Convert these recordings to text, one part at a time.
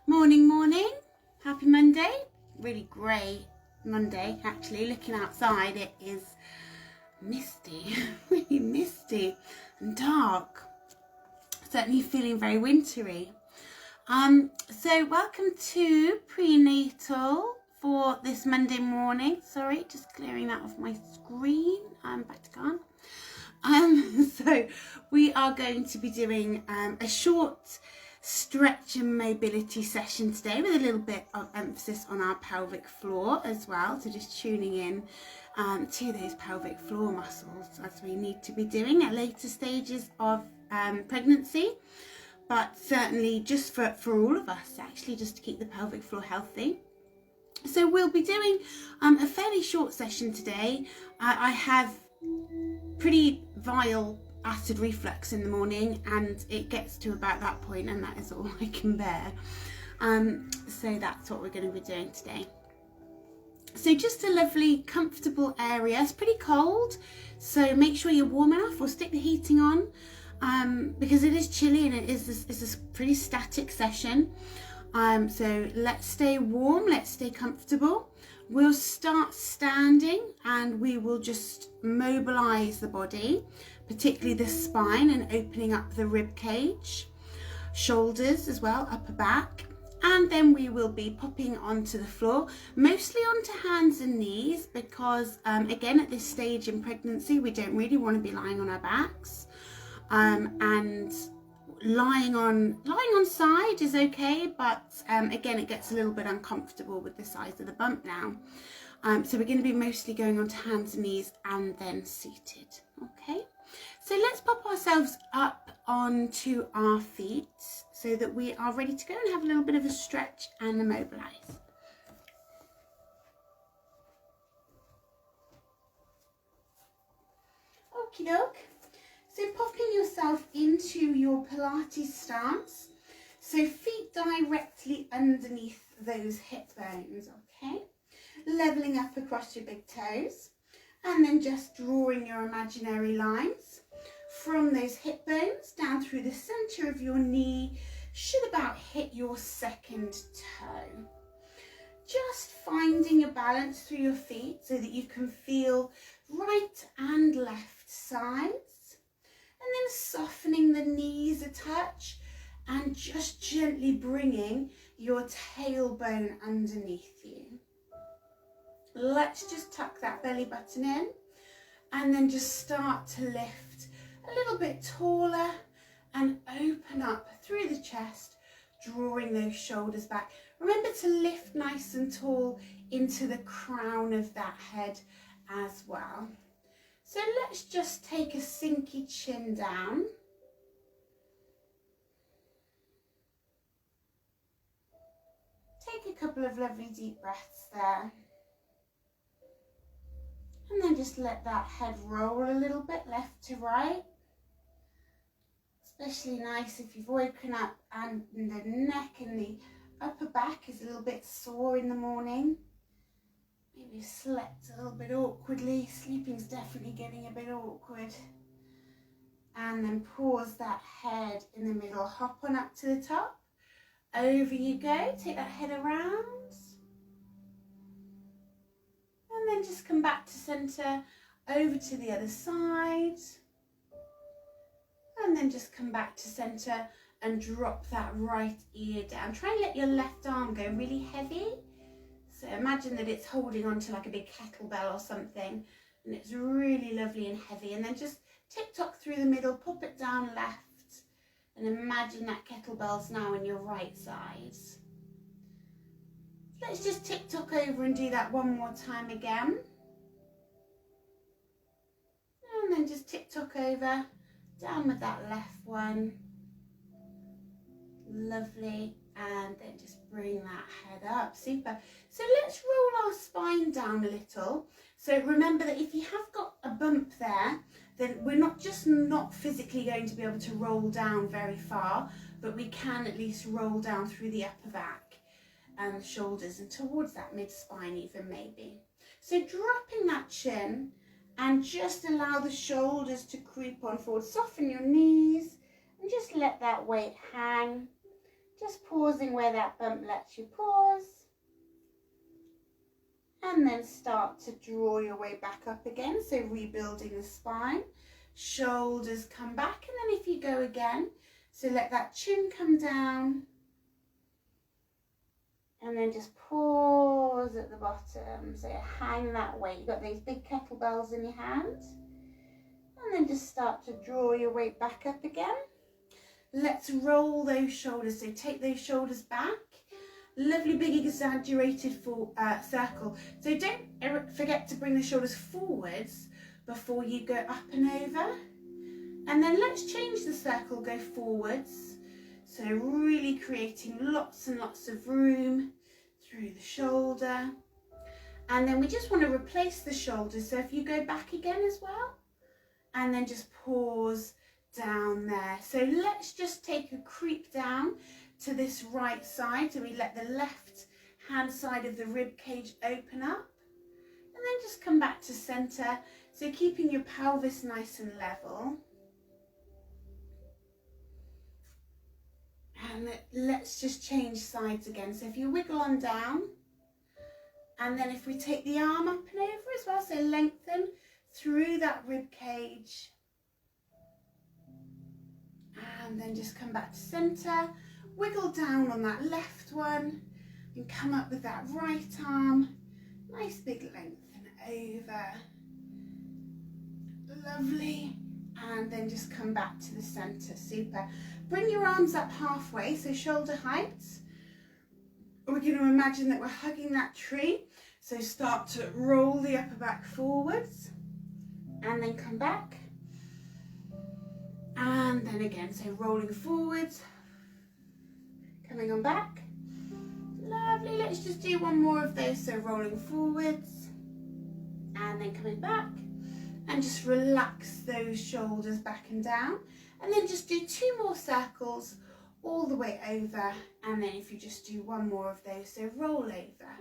Morning, morning. Happy Monday. Really grey Monday, actually. Looking outside, it is misty, really misty and dark. Certainly feeling very wintry. So welcome to Pre-Natal for this Monday morning. Sorry, just clearing that off my screen. I'm back to gone. So we are going to be doing a short stretch and mobility session today with a little bit of emphasis on our pelvic floor as well. So just tuning in to those pelvic floor muscles as we need to be doing at later stages of pregnancy, but certainly just for all of us, actually, just to keep the pelvic floor healthy. So we'll be doing a fairly short session today. I have pretty vile acid reflux in the morning, and it gets to about that point and that is all I can bear. So that's what we're going to be doing today. So just a lovely comfortable area. It's pretty cold, so make sure you're warm enough, or stick the heating on, because it is chilly and it's this pretty static session. So let's stay warm, let's stay comfortable. We'll start standing and we will just mobilize the body, particularly the spine, and opening up the rib cage, shoulders as well, upper back. And then we will be popping onto the floor, mostly onto hands and knees, because again, at this stage in pregnancy, we don't really want to be lying on our backs. And lying on side is okay, but again, it gets a little bit uncomfortable with the size of the bump now. So we're going to be mostly going onto hands and knees and then seated. Okay, so let's pop ourselves up onto our feet so that we are ready to go and have a little bit of a stretch and immobilize. Okie doke. So popping yourself into your Pilates stance. So feet directly underneath those hip bones, okay? Leveling up across your big toes. And then just drawing your imaginary lines from those hip bones down through the centre of your knee. Should about hit your second toe. Just finding your balance through your feet so that you can feel right and left sides. And then softening the knees a touch and just gently bringing your tailbone underneath you. Let's just tuck that belly button in and then just start to lift a little bit taller and open up through the chest, drawing those shoulders back. Remember to lift nice and tall into the crown of that head as well. So let's just take a sinky chin down. Take a couple of lovely deep breaths there. And then just let that head roll a little bit left to right. Especially nice if you've woken up and the neck and the upper back is a little bit sore in the morning. Maybe you slept a little bit awkwardly. Sleeping's definitely getting a bit awkward. And then pause that head in the middle. Hop on up to the top. Over you go. Take that head around. And then just come back to centre. Over to the other side. And then just come back to centre and drop that right ear down. Try and let your left arm go really heavy. So imagine that it's holding onto like a big kettlebell or something, and it's really lovely and heavy. And then just tick-tock through the middle, pop it down left, and imagine that kettlebell's now in your right side. Let's just tick-tock over and do that one more time again. And then just tick-tock over, down with that left one. Lovely. And then just bring that head up. Super. So let's roll our spine down a little. So remember that if you have got a bump there, then we're not physically going to be able to roll down very far, but we can at least roll down through the upper back and the shoulders and towards that mid-spine even maybe. So dropping that chin and just allow the shoulders to creep on forward. Soften your knees and just let that weight hang. Just pausing where that bump lets you pause. And then start to draw your way back up again. So rebuilding the spine. Shoulders come back, and then if you go again, so let that chin come down. And then just pause at the bottom. So hang that weight. You've got those big kettlebells in your hand. And then just start to draw your weight back up again. Let's roll those shoulders. So take those shoulders back. Lovely big exaggerated full circle. So don't forget to bring the shoulders forwards before you go up and over. And then let's change the circle, go forwards. So really creating lots and lots of room through the shoulder. And then we just want to replace the shoulders. So if you go back again as well, and then just pause down there. So let's just take a creep down to this right side. So we let the left hand side of the rib cage open up. And then just come back to center. So keeping your pelvis nice and level. And let's just change sides again. So if you wiggle on down, and then if we take the arm up and over as well, so lengthen through that rib cage. And then just come back to center, wiggle down on that left one, and come up with that right arm. Nice big lengthen over. Lovely. And then just come back to the center. Super. Bring your arms up halfway, so shoulder height. We're going to imagine that we're hugging that tree. So start to roll the upper back forwards. And then come back. And then again, so rolling forwards. Coming on back. Lovely. Let's just do one more of those. So rolling forwards. And then coming back. And just relax those shoulders back and down. And then just do 2 more circles all the way over. And then if you just do one more of those, so roll over.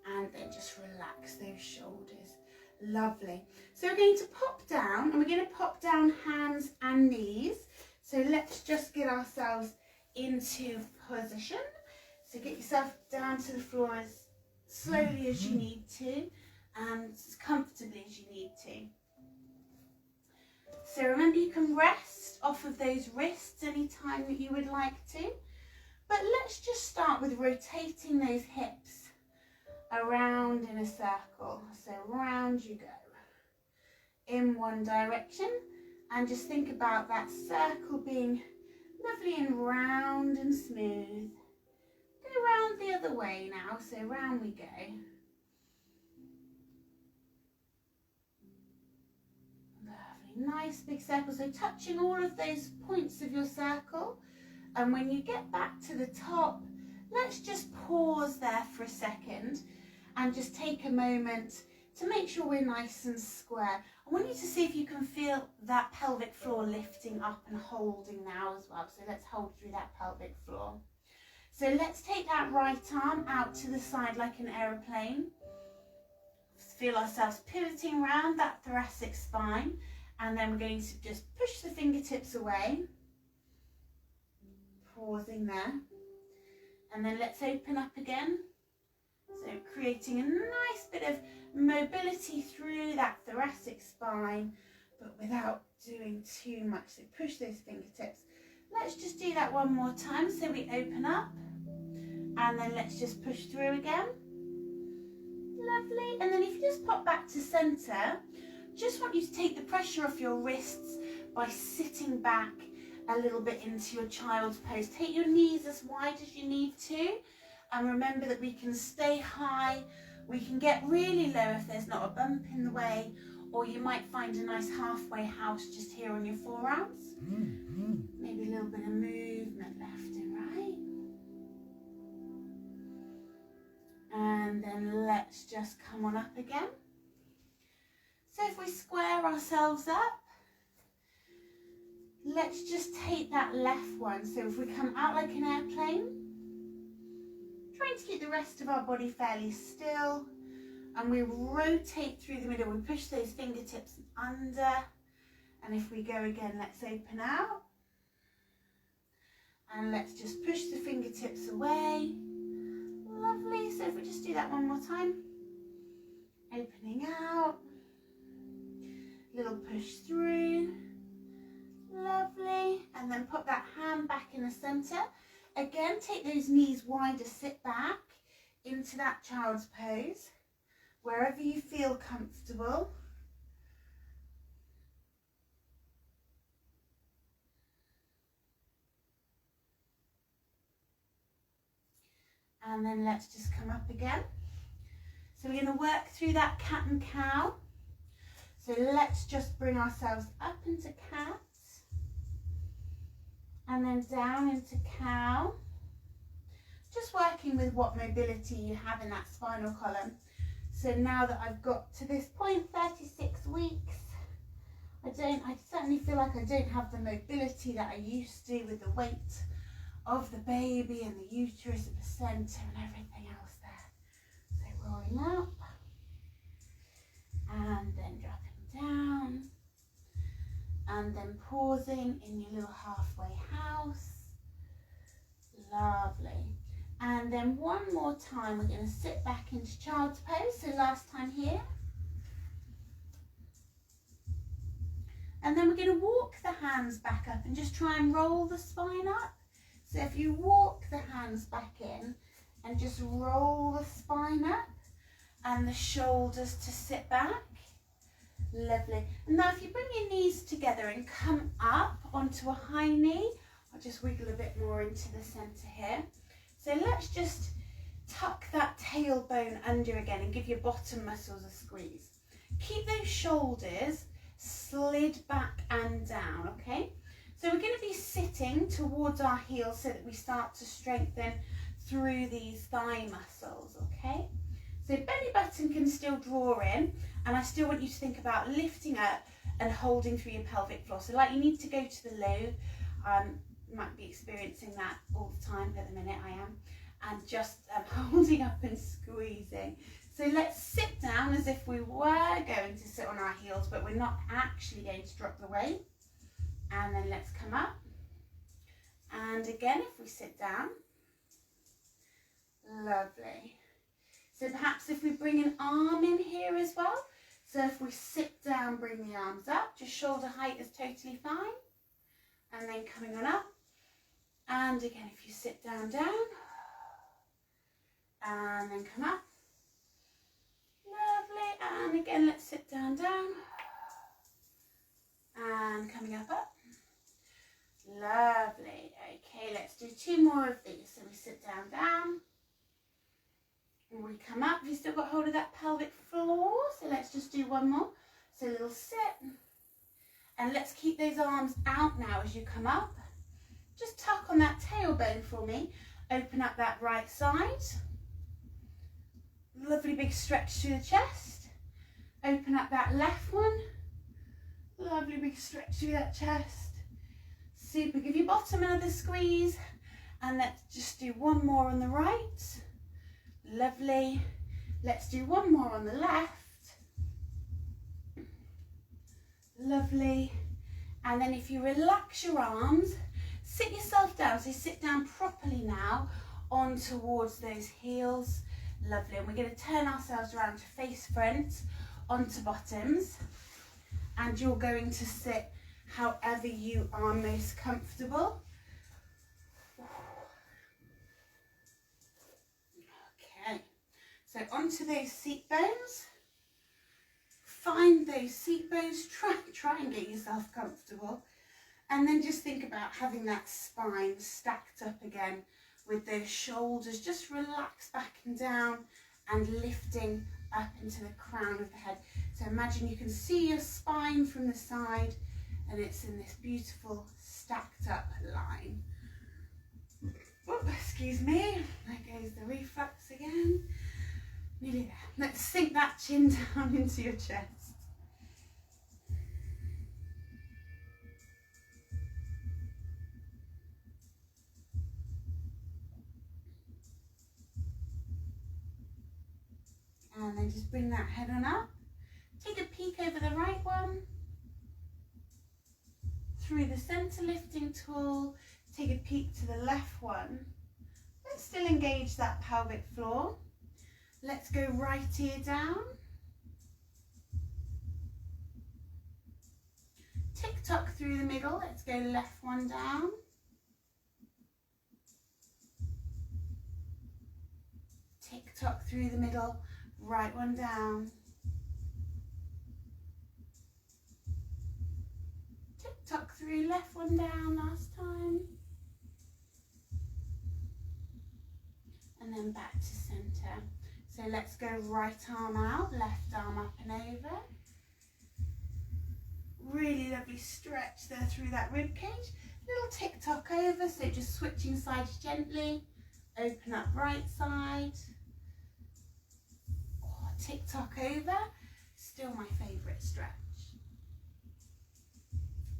And then just relax those shoulders. Lovely. So we're going to pop down, and we're going to pop down hands and knees. So let's just get ourselves into position. So get yourself down to the floor as slowly as you need to, and as comfortably as you need to. So remember, you can rest off of those wrists anytime that you would like to. But let's just start with rotating those hips around in a circle. So round you go in one direction, and just think about that circle being lovely and round and smooth. Go round the other way now, so round we go. Nice big circle, so touching all of those points of your circle. And when you get back to the top, let's just pause there for a second and just take a moment to make sure we're nice and square. I want you to see if you can feel that pelvic floor lifting up and holding now as well. So let's hold through that pelvic floor. So let's take that right arm out to the side like an aeroplane. Feel ourselves pivoting around that thoracic spine. And then we're going to just push the fingertips away, pausing there. And then let's open up again. So creating a nice bit of mobility through that thoracic spine, but without doing too much. So push those fingertips. Let's just do that one more time. So we open up, and then let's just push through again. Lovely. And then if you just pop back to center, just want you to take the pressure off your wrists by sitting back a little bit into your child's pose. Take your knees as wide as you need to, and remember that we can stay high, we can get really low if there's not a bump in the way, or you might find a nice halfway house just here on your forearms. Maybe a little bit of movement left and right. And then let's just come on up again. So if we square ourselves up, let's just take that left one. So if we come out like an airplane, trying to keep the rest of our body fairly still, and we rotate through the middle. We push those fingertips under, and if we go again, let's open out. And let's just push the fingertips away. Lovely. So if we just do that one more time. Opening out. Little push through. Lovely. And then put that hand back in the centre. Again, take those knees wider, sit back into that child's pose, wherever you feel comfortable. And then let's just come up again. So we're going to work through that cat and cow. So let's just bring ourselves up into cat. And then down into cow. Just working with what mobility you have in that spinal column. So now that I've got to this point, 36 weeks, I certainly feel like I don't have the mobility that I used to with the weight of the baby and the uterus and placenta and everything else there. So rolling up and then dropping down and then pausing in your little halfway house. Lovely. And then one more time we're going to sit back into child's pose. So last time here. And then we're going to walk the hands back up and just try and roll the spine up. So if you walk the hands back in and just roll the spine up and the shoulders to sit back. Lovely. And now if you bring your knees together and come up onto a high knee, I'll just wiggle a bit more into the centre here. So let's just tuck that tailbone under again and give your bottom muscles a squeeze. Keep those shoulders slid back and down, okay? So we're going to be sitting towards our heels so that we start to strengthen through these thigh muscles, okay? So belly button can still draw in, and I still want you to think about lifting up and holding through your pelvic floor. So like you need to go to the loo, might be experiencing that all the time at the minute, I am, and just holding up and squeezing. So let's sit down as if we were going to sit on our heels, but we're not actually going to drop the weight. And then let's come up. And again, if we sit down, lovely. So perhaps if we bring an arm in here as well. So if we sit down, bring the arms up, just shoulder height is totally fine. And then coming on up. And again, if you sit down, and then come up. Lovely. And again, let's sit down, and coming up. Lovely. Okay, let's do two more of these. So we sit down, and we come up. We've still got hold of that pelvic floor, so let's just do one more. So a little sit, and let's keep those arms out now as you come up. Just tuck on that tailbone for me. Open up that right side. Lovely big stretch through the chest. Open up that left one. Lovely big stretch through that chest. Super. Give your bottom another squeeze. And let's just do one more on the right. Lovely. Let's do one more on the left. Lovely. And then if you relax your arms, sit yourself down. So sit down properly now on towards those heels. Lovely. And we're going to turn ourselves around to face front onto bottoms. And you're going to sit however you are most comfortable. Okay. So onto those seat bones. Find those seat bones. Try and get yourself comfortable. And then just think about having that spine stacked up again with those shoulders just relaxed back and down and lifting up into the crown of the head. So imagine you can see your spine from the side and it's in this beautiful stacked up line. Oh, excuse me, there goes the reflux again. Nearly there. Let's sink that chin down into your chest. And then just bring that head on up. Take a peek over the right one. Through the centre lifting tool. take a peek to the left one. Let's still engage that pelvic floor. Let's go right ear down. Tick tock through the middle. Let's go left one down. Tick tock through the middle, right one down. Tick tock through, left one down last time. And then back to centre. So let's go right arm out, left arm up and over. Really lovely stretch there through that rib cage. Little tick tock over, so just switching sides gently. Open up right side. Oh, tick tock over. Still my favourite stretch.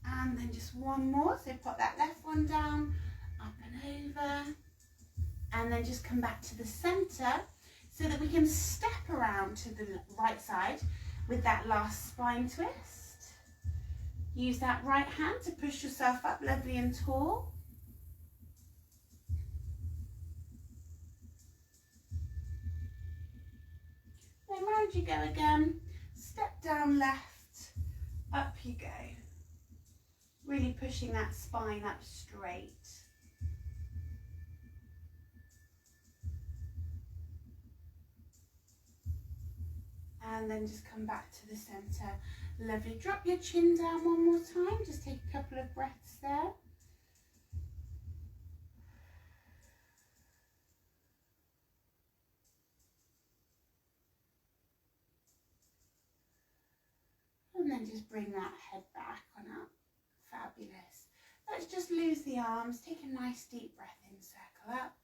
And then just one more, so pop that left one down, up and over. And then just come back to the centre so that we can step around to the right side with that last spine twist. Use that right hand to push yourself up lovely and tall. Then round you go again. Step down left, up you go. Really pushing that spine up straight. And then just come back to the centre. Lovely. Drop your chin down one more time. Just take a couple of breaths there. And then just bring that head back on up. Fabulous. Let's just lose the arms. Take a nice deep breath in. Circle up.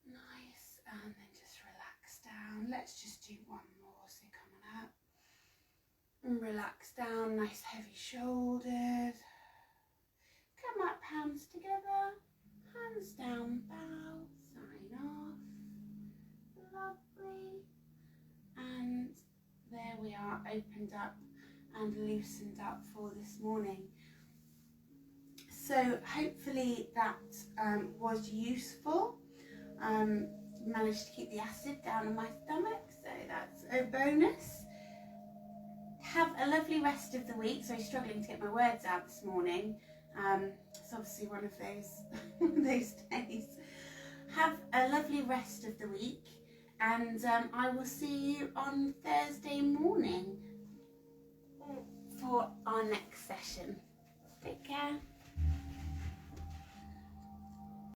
Nice. And then just relax down. Let's just do one more. So come on up. And relax down. Nice heavy shoulders. Come up, hands together. Hands down, bow. Sign off. Lovely. And there we are, opened up and loosened up for this morning. So hopefully that was useful. Managed to keep the acid down on my stomach, so that's a bonus. Have a lovely rest of the week. So I'm struggling to get my words out this morning. It's obviously one of those days. Have a lovely rest of the week, and I will see you on Thursday morning for our next session. Take care.